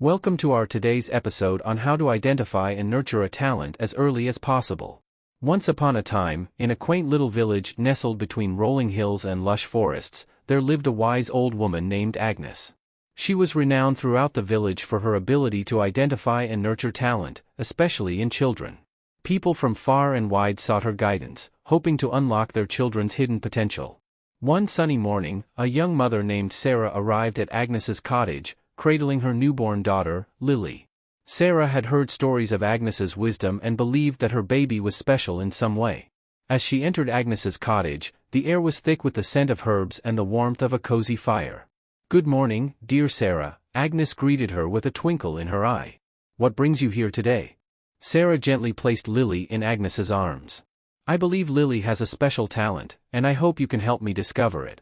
Welcome to our today's episode on how to identify and nurture a talent as early as possible. Once upon a time, in a quaint little village nestled between rolling hills and lush forests, there lived a wise old woman named Agnes. She was renowned throughout the village for her ability to identify and nurture talent, especially in children. People from far and wide sought her guidance, hoping to unlock their children's hidden potential. One sunny morning, a young mother named Sarah arrived at Agnes's cottage, cradling her newborn daughter, Lily. Sarah had heard stories of Agnes's wisdom and believed that her baby was special in some way. As she entered Agnes's cottage, the air was thick with the scent of herbs and the warmth of a cozy fire. "Good morning, dear Sarah," Agnes greeted her with a twinkle in her eye. "What brings you here today?" Sarah gently placed Lily in Agnes's arms. "I believe Lily has a special talent, and I hope you can help me discover it."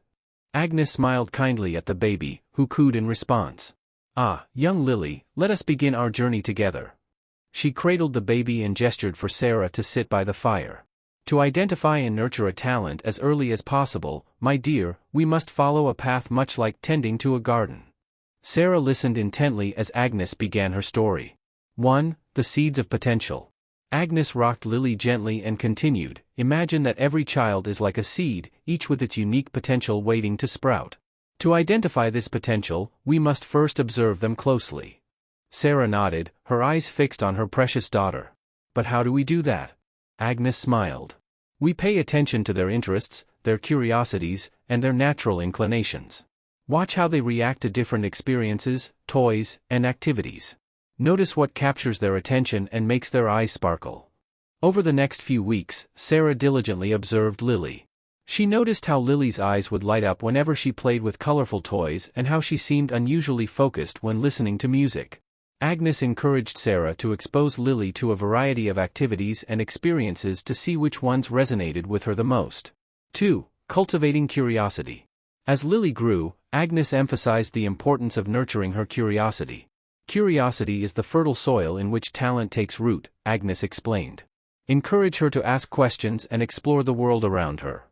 Agnes smiled kindly at the baby, who cooed in response. "Ah, young Lily, let us begin our journey together." She cradled the baby and gestured for Sarah to sit by the fire. "To identify and nurture a talent as early as possible, my dear, we must follow a path much like tending to a garden." Sarah listened intently as Agnes began her story. 1. The seeds of potential. Agnes rocked Lily gently and continued, "Imagine that every child is like a seed, each with its unique potential waiting to sprout. To identify this potential, we must first observe them closely." Sarah nodded, her eyes fixed on her precious daughter. "But how do we do that?" Agnes smiled. "We pay attention to their interests, their curiosities, and their natural inclinations. Watch how they react to different experiences, toys, and activities. Notice what captures their attention and makes their eyes sparkle." Over the next few weeks, Sarah diligently observed Lily. She noticed how Lily's eyes would light up whenever she played with colorful toys and how she seemed unusually focused when listening to music. Agnes encouraged Sarah to expose Lily to a variety of activities and experiences to see which ones resonated with her the most. 2. Cultivating curiosity. As Lily grew, Agnes emphasized the importance of nurturing her curiosity. "Curiosity is the fertile soil in which talent takes root," Agnes explained. "Encourage her to ask questions and explore the world around her."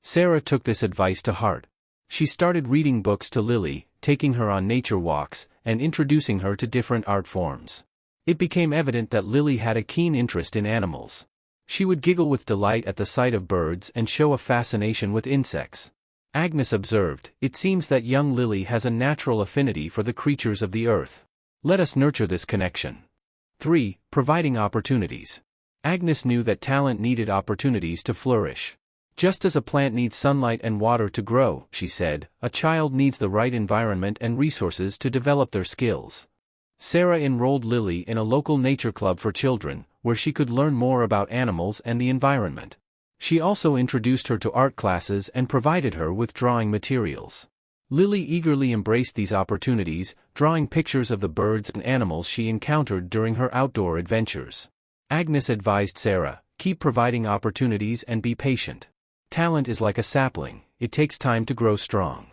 Sarah took this advice to heart. She started reading books to Lily, taking her on nature walks, and introducing her to different art forms. It became evident that Lily had a keen interest in animals. She would giggle with delight at the sight of birds and show a fascination with insects. Agnes observed, "It seems that young Lily has a natural affinity for the creatures of the earth. Let us nurture this connection." 3. Providing opportunities. Agnes knew that talent needed opportunities to flourish. "Just as a plant needs sunlight and water to grow," she said, "a child needs the right environment and resources to develop their skills." Sarah enrolled Lily in a local nature club for children, where she could learn more about animals and the environment. She also introduced her to art classes and provided her with drawing materials. Lily eagerly embraced these opportunities, drawing pictures of the birds and animals she encountered during her outdoor adventures. Agnes advised Sarah, "Keep providing opportunities and be patient. Talent is like a sapling, it takes time to grow strong."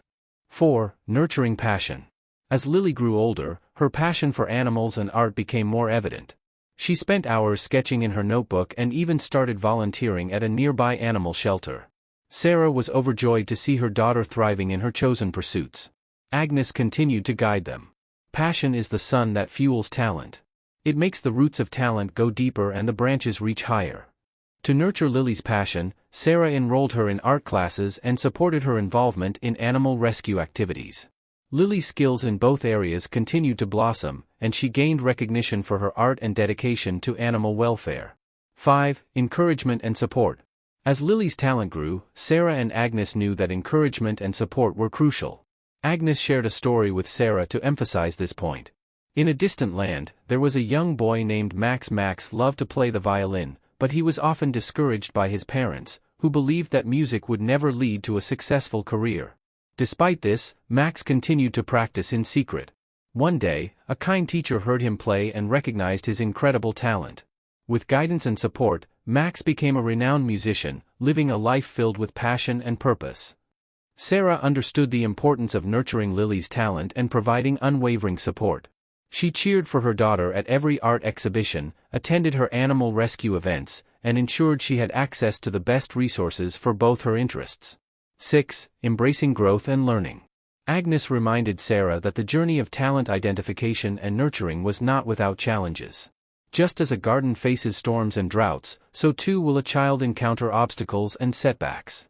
4. Nurturing passion. As Lily grew older, her passion for animals and art became more evident. She spent hours sketching in her notebook and even started volunteering at a nearby animal shelter. Sarah was overjoyed to see her daughter thriving in her chosen pursuits. Agnes continued to guide them. "Passion is the sun that fuels talent. It makes the roots of talent go deeper and the branches reach higher." To nurture Lily's passion, Sarah enrolled her in art classes and supported her involvement in animal rescue activities. Lily's skills in both areas continued to blossom, and she gained recognition for her art and dedication to animal welfare. 5. Encouragement and support. As Lily's talent grew, Sarah and Agnes knew that encouragement and support were crucial. Agnes shared a story with Sarah to emphasize this point. In a distant land, there was a young boy named Max. Max loved to play the violin, but he was often discouraged by his parents, who believed that music would never lead to a successful career. Despite this, Max continued to practice in secret. One day, a kind teacher heard him play and recognized his incredible talent. With guidance and support, Max became a renowned musician, living a life filled with passion and purpose. Sarah understood the importance of nurturing Lily's talent and providing unwavering support. She cheered for her daughter at every art exhibition, attended her animal rescue events, and ensured she had access to the best resources for both her interests. 6. Embracing growth and learning. Agnes reminded Sarah that the journey of talent identification and nurturing was not without challenges. Just as a garden faces storms and droughts, so too will a child encounter obstacles and setbacks.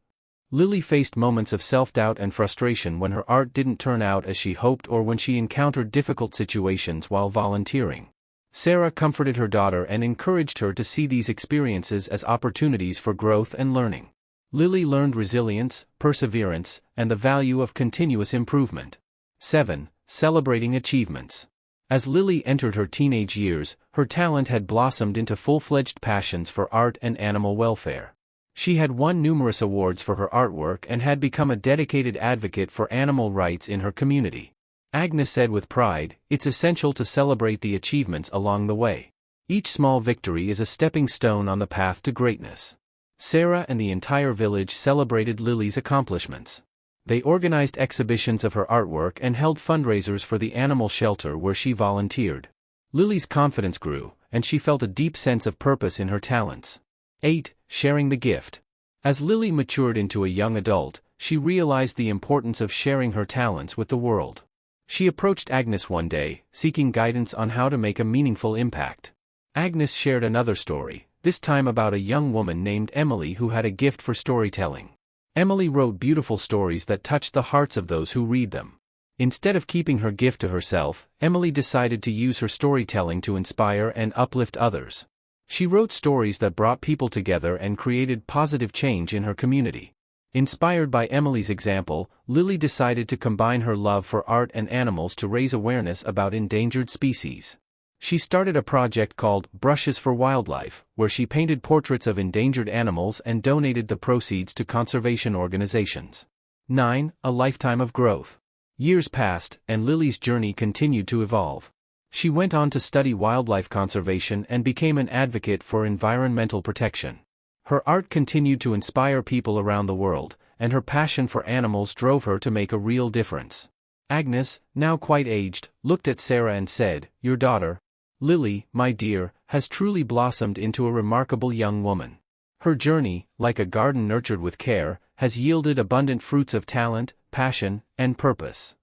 Lily faced moments of self-doubt and frustration when her art didn't turn out as she hoped or when she encountered difficult situations while volunteering. Sarah comforted her daughter and encouraged her to see these experiences as opportunities for growth and learning. Lily learned resilience, perseverance, and the value of continuous improvement. 7. Celebrating achievements. As Lily entered her teenage years, her talent had blossomed into full-fledged passions for art and animal welfare. She had won numerous awards for her artwork and had become a dedicated advocate for animal rights in her community. Agnes said with pride, "It's essential to celebrate the achievements along the way. Each small victory is a stepping stone on the path to greatness." Sarah and the entire village celebrated Lily's accomplishments. They organized exhibitions of her artwork and held fundraisers for the animal shelter where she volunteered. Lily's confidence grew, and she felt a deep sense of purpose in her talents. 8. Sharing the gift. As Lily matured into a young adult, she realized the importance of sharing her talents with the world. She approached Agnes one day, seeking guidance on how to make a meaningful impact. Agnes shared another story, this time about a young woman named Emily who had a gift for storytelling. Emily wrote beautiful stories that touched the hearts of those who read them. Instead of keeping her gift to herself, Emily decided to use her storytelling to inspire and uplift others. She wrote stories that brought people together and created positive change in her community. Inspired by Emily's example, Lily decided to combine her love for art and animals to raise awareness about endangered species. She started a project called Brushes for Wildlife, where she painted portraits of endangered animals and donated the proceeds to conservation organizations. 9. A lifetime of growth. Years passed, and Lily's journey continued to evolve. She went on to study wildlife conservation and became an advocate for environmental protection. Her art continued to inspire people around the world, and her passion for animals drove her to make a real difference. Agnes, now quite aged, looked at Sarah and said, "Your daughter, Lily, my dear, has truly blossomed into a remarkable young woman. Her journey, like a garden nurtured with care, has yielded abundant fruits of talent, passion, and purpose."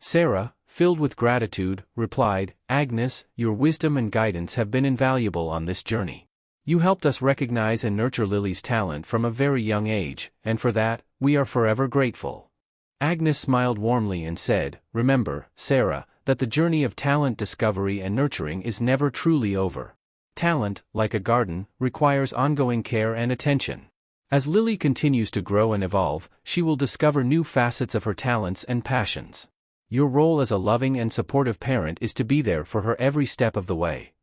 Sarah, filled with gratitude, replied, "Agnes, your wisdom and guidance have been invaluable on this journey. You helped us recognize and nurture Lily's talent from a very young age, and for that, we are forever grateful." Agnes smiled warmly and said, "Remember, Sarah, that the journey of talent discovery and nurturing is never truly over. Talent, like a garden, requires ongoing care and attention. As Lily continues to grow and evolve, she will discover new facets of her talents and passions. Your role as a loving and supportive parent is to be there for her every step of the way."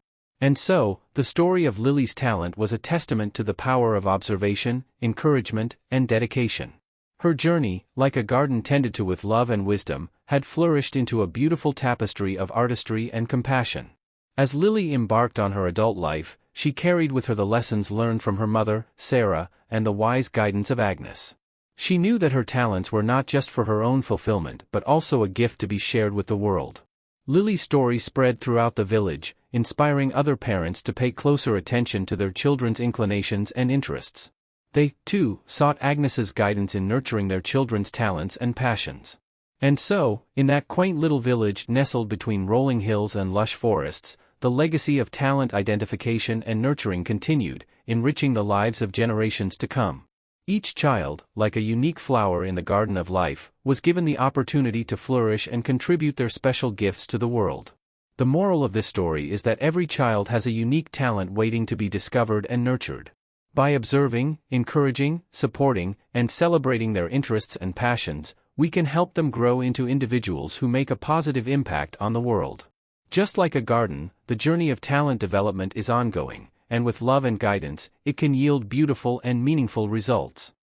And so, the story of Lily's talent was a testament to the power of observation, encouragement, and dedication. Her journey, like a garden tended to with love and wisdom, had flourished into a beautiful tapestry of artistry and compassion. As Lily embarked on her adult life, she carried with her the lessons learned from her mother, Sarah, and the wise guidance of Agnes. She knew that her talents were not just for her own fulfillment but also a gift to be shared with the world. Lily's story spread throughout the village, inspiring other parents to pay closer attention to their children's inclinations and interests. They, too, sought Agnes's guidance in nurturing their children's talents and passions. And so, in that quaint little village nestled between rolling hills and lush forests, the legacy of talent identification and nurturing continued, enriching the lives of generations to come. Each child, like a unique flower in the garden of life, was given the opportunity to flourish and contribute their special gifts to the world. The moral of this story is that every child has a unique talent waiting to be discovered and nurtured. By observing, encouraging, supporting, and celebrating their interests and passions, we can help them grow into individuals who make a positive impact on the world. Just like a garden, the journey of talent development is ongoing, and with love and guidance, it can yield beautiful and meaningful results.